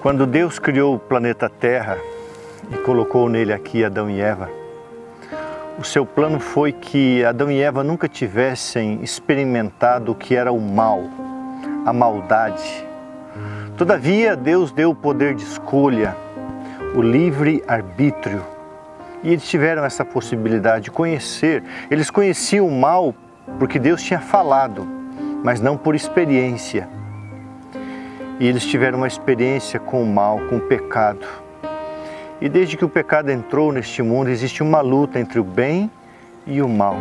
Quando Deus criou o planeta Terra e colocou nele aqui Adão e Eva, o seu plano foi que Adão e Eva nunca tivessem experimentado o que era o mal, a maldade. Todavia, Deus deu o poder de escolha, o livre arbítrio, e eles tiveram essa possibilidade de conhecer. Eles conheciam o mal porque Deus tinha falado, mas não por experiência. E eles tiveram uma experiência com o mal, com o pecado. E desde que o pecado entrou neste mundo, existe uma luta entre o bem e o mal,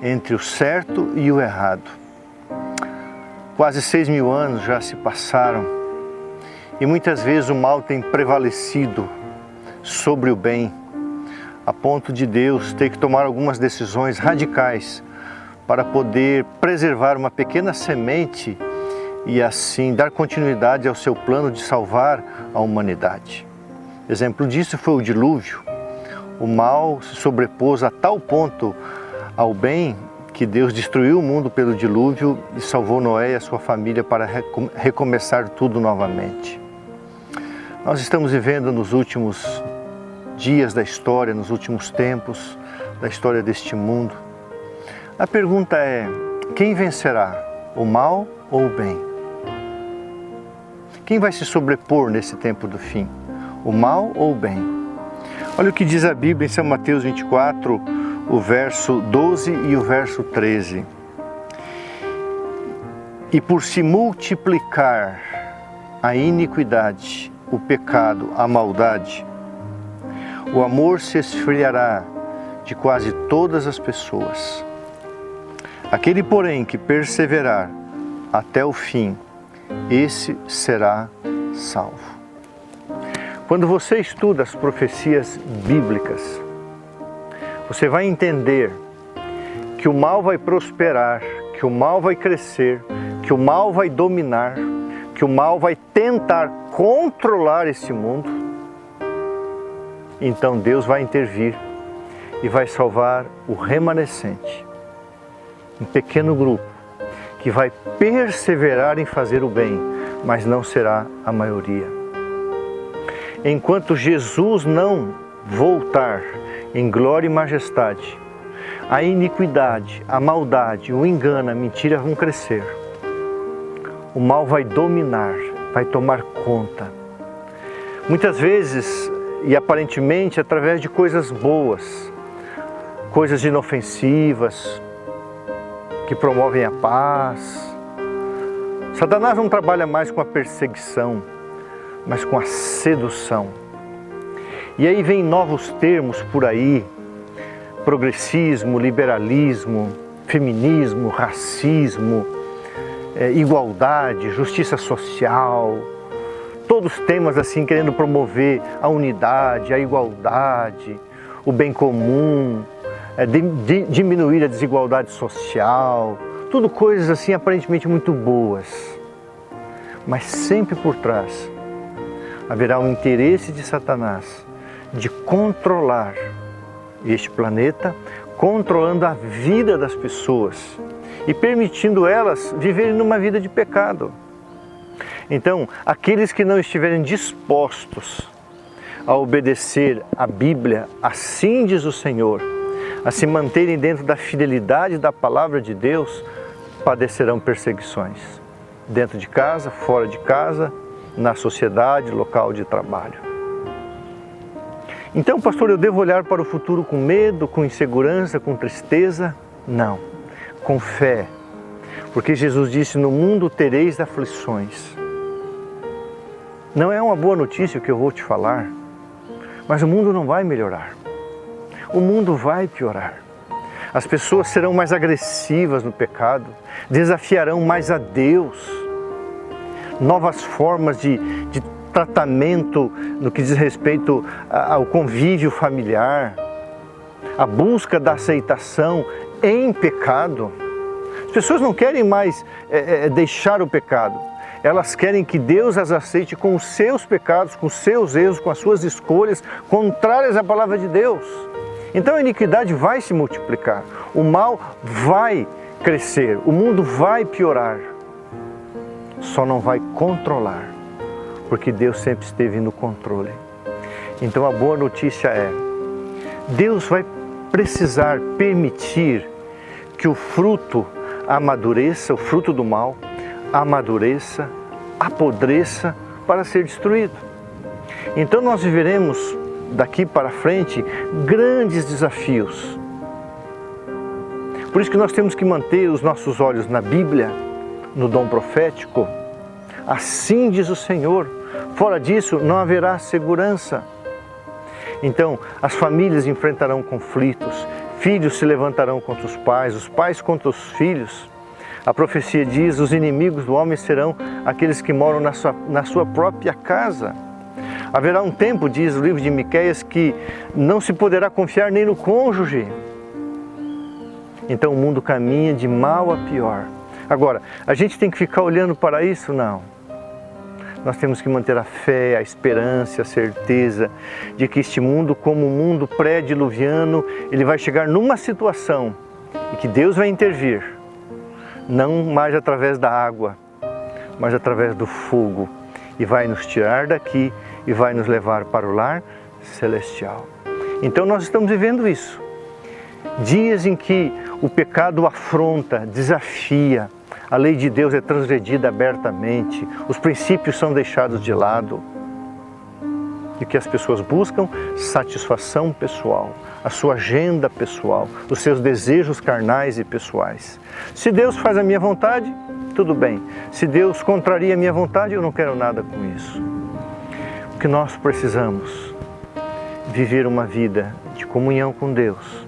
entre o certo e o errado. Quase 6.000 anos já se passaram e muitas vezes o mal tem prevalecido sobre o bem, a ponto de Deus ter que tomar algumas decisões radicais para poder preservar uma pequena semente e assim dar continuidade ao seu plano de salvar a humanidade. Exemplo disso foi o dilúvio. O mal se sobrepôs a tal ponto ao bem que Deus destruiu o mundo pelo dilúvio e salvou Noé e a sua família para recomeçar tudo novamente. Nós estamos vivendo nos últimos dias da história, nos últimos tempos da história deste mundo. A pergunta é: quem vencerá, o mal ou o bem? Quem vai se sobrepor nesse tempo do fim, o mal ou o bem? Olha o que diz a Bíblia em São Mateus 24, o verso 12 e o verso 13. E por se multiplicar a iniquidade, o pecado, a maldade, o amor se esfriará de quase todas as pessoas. Aquele, porém, que perseverar até o fim, esse será salvo. Quando você estuda as profecias bíblicas, você vai entender que o mal vai prosperar, que o mal vai crescer, que o mal vai dominar, que o mal vai tentar controlar esse mundo. Então Deus vai intervir e vai salvar o remanescente, um pequeno grupo que vai perseverar em fazer o bem, mas não será a maioria. Enquanto Jesus não voltar em glória e majestade, a iniquidade, a maldade, o engano, a mentira vão crescer. O mal vai dominar, vai tomar conta. Muitas vezes, e aparentemente através de coisas boas, coisas inofensivas, que promovem a paz. Satanás não trabalha mais com a perseguição, mas com a sedução. E aí vem novos termos por aí: progressismo, liberalismo, feminismo, racismo, igualdade, justiça social, todos temas assim querendo promover a unidade, a igualdade, o bem comum, diminuir a desigualdade social, tudo coisas assim aparentemente muito boas. Mas sempre por trás haverá um interesse de Satanás de controlar este planeta, controlando a vida das pessoas e permitindo elas viverem numa vida de pecado. Então, aqueles que não estiverem dispostos a obedecer a Bíblia, assim diz o Senhor, a se manterem dentro da fidelidade da palavra de Deus, padecerão perseguições, dentro de casa, fora de casa, na sociedade, local de trabalho. Então, pastor, eu devo olhar para o futuro com medo, com insegurança, com tristeza? Não, com fé, porque Jesus disse: no mundo tereis aflições. Não é uma boa notícia o que eu vou te falar, mas o mundo não vai melhorar. O mundo vai piorar. As pessoas serão mais agressivas no pecado, desafiarão mais a Deus. Novas formas de tratamento no que diz respeito ao convívio familiar, a busca da aceitação em pecado. As pessoas não querem mais deixar o pecado. Elas querem que Deus as aceite com os seus pecados, com os seus erros, com as suas escolhas contrárias à palavra de Deus. Então a iniquidade vai se multiplicar, o mal vai crescer, o mundo vai piorar, só não vai controlar, porque Deus sempre esteve no controle. Então a boa notícia é, Deus vai precisar permitir que o fruto amadureça, o fruto do mal, amadureça, apodreça para ser destruído. Então nós viveremos daqui para frente grandes desafios. Por isso que nós temos que manter os nossos olhos na Bíblia, no dom profético. Assim diz o Senhor, fora disso não haverá segurança. Então as famílias enfrentarão conflitos, filhos se levantarão contra os pais contra os filhos. A profecia diz, os inimigos do homem serão aqueles que moram na sua própria casa. Haverá um tempo, diz o livro de Miqueias, que não se poderá confiar nem no cônjuge. Então o mundo caminha de mal a pior. Agora, a gente tem que ficar olhando para isso? Não. Nós temos que manter a fé, a esperança, a certeza de que este mundo, como um mundo pré-diluviano, ele vai chegar numa situação e que Deus vai intervir, não mais através da água, mas através do fogo, e vai nos tirar daqui e vai nos levar para o lar celestial. Então nós estamos vivendo isso. Dias em que o pecado afronta, desafia, a lei de Deus é transgredida abertamente, os princípios são deixados de lado. E que as pessoas buscam satisfação pessoal, a sua agenda pessoal, os seus desejos carnais e pessoais. Se Deus faz a minha vontade, tudo bem. Se Deus contraria a minha vontade, eu não quero nada com isso. O que nós precisamos? Viver uma vida de comunhão com Deus,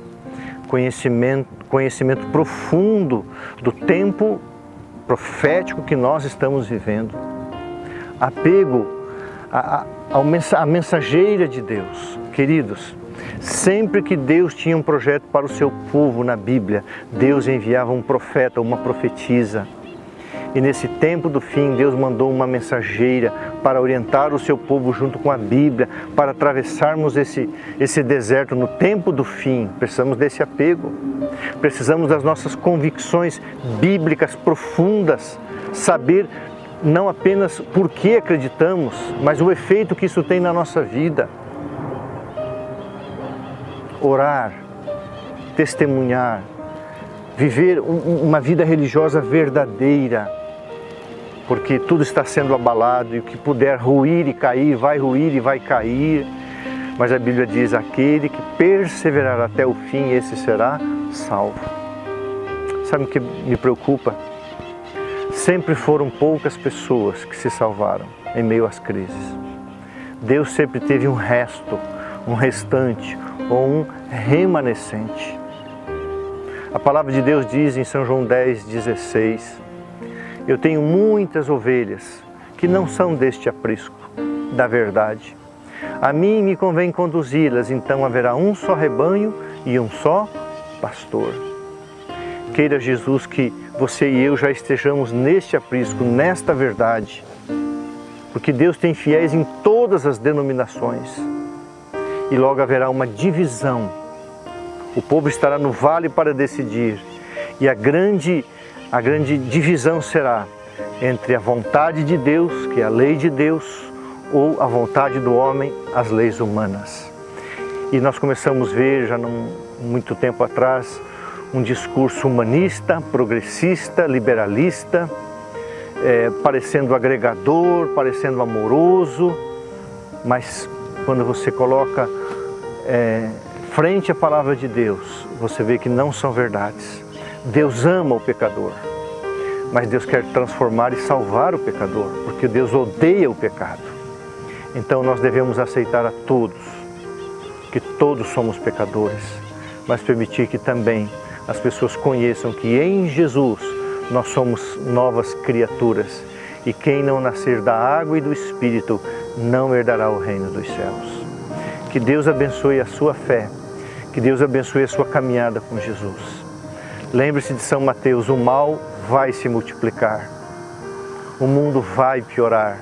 conhecimento profundo do tempo profético que nós estamos vivendo, apego à mensageira de Deus. Queridos, sempre que Deus tinha um projeto para o seu povo na Bíblia, Deus enviava um profeta, uma profetisa. E nesse tempo do fim, Deus mandou uma mensageira para orientar o seu povo junto com a Bíblia, para atravessarmos esse deserto no tempo do fim. Precisamos desse apego, precisamos das nossas convicções bíblicas profundas, saber não apenas por que acreditamos, mas o efeito que isso tem na nossa vida. Orar, testemunhar, viver uma vida religiosa verdadeira, porque tudo está sendo abalado e o que puder ruir e cair, vai ruir e vai cair. Mas a Bíblia diz, aquele que perseverar até o fim, esse será salvo. Sabe o que me preocupa? Sempre foram poucas pessoas que se salvaram em meio às crises. Deus sempre teve um resto, um restante ou um remanescente. A palavra de Deus diz em São João 10,16, eu tenho muitas ovelhas que não são deste aprisco, da verdade. A mim me convém conduzi-las, então haverá um só rebanho e um só pastor. Queira Jesus que você e eu já estejamos neste aprisco, nesta verdade, porque Deus tem fiéis em todas as denominações e logo haverá uma divisão. O povo estará no vale para decidir e a grande divisão será entre a vontade de Deus, que é a lei de Deus, ou a vontade do homem, as leis humanas. E nós começamos a ver, já muito tempo atrás, um discurso humanista, progressista, liberalista, parecendo agregador, parecendo amoroso, mas quando você coloca frente à palavra de Deus, você vê que não são verdades. Deus ama o pecador, mas Deus quer transformar e salvar o pecador, porque Deus odeia o pecado. Então nós devemos aceitar a todos, que todos somos pecadores, mas permitir que também as pessoas conheçam que em Jesus nós somos novas criaturas e quem não nascer da água e do Espírito não herdará o reino dos céus. Que Deus abençoe a sua fé, que Deus abençoe a sua caminhada com Jesus. Lembre-se de São Mateus, o mal vai se multiplicar, o mundo vai piorar,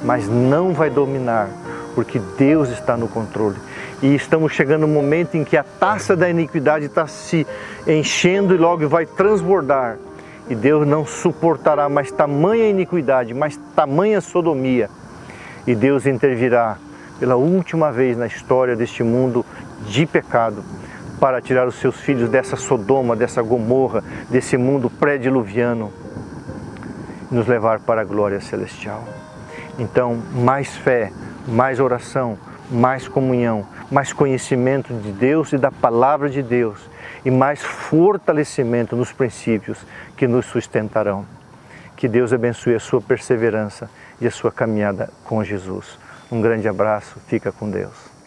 mas não vai dominar, porque Deus está no controle. E estamos chegando no momento em que a taça da iniquidade está se enchendo e logo vai transbordar. E Deus não suportará mais tamanha iniquidade, mais tamanha sodomia. e Deus intervirá pela última vez na história deste mundo de pecado, para tirar os seus filhos dessa Sodoma, dessa Gomorra, desse mundo pré-diluviano, e nos levar para a glória celestial. Então, mais fé, mais oração, mais comunhão, mais conhecimento de Deus e da palavra de Deus, e mais fortalecimento nos princípios que nos sustentarão. Que Deus abençoe a sua perseverança e a sua caminhada com Jesus. Um grande abraço, fica com Deus.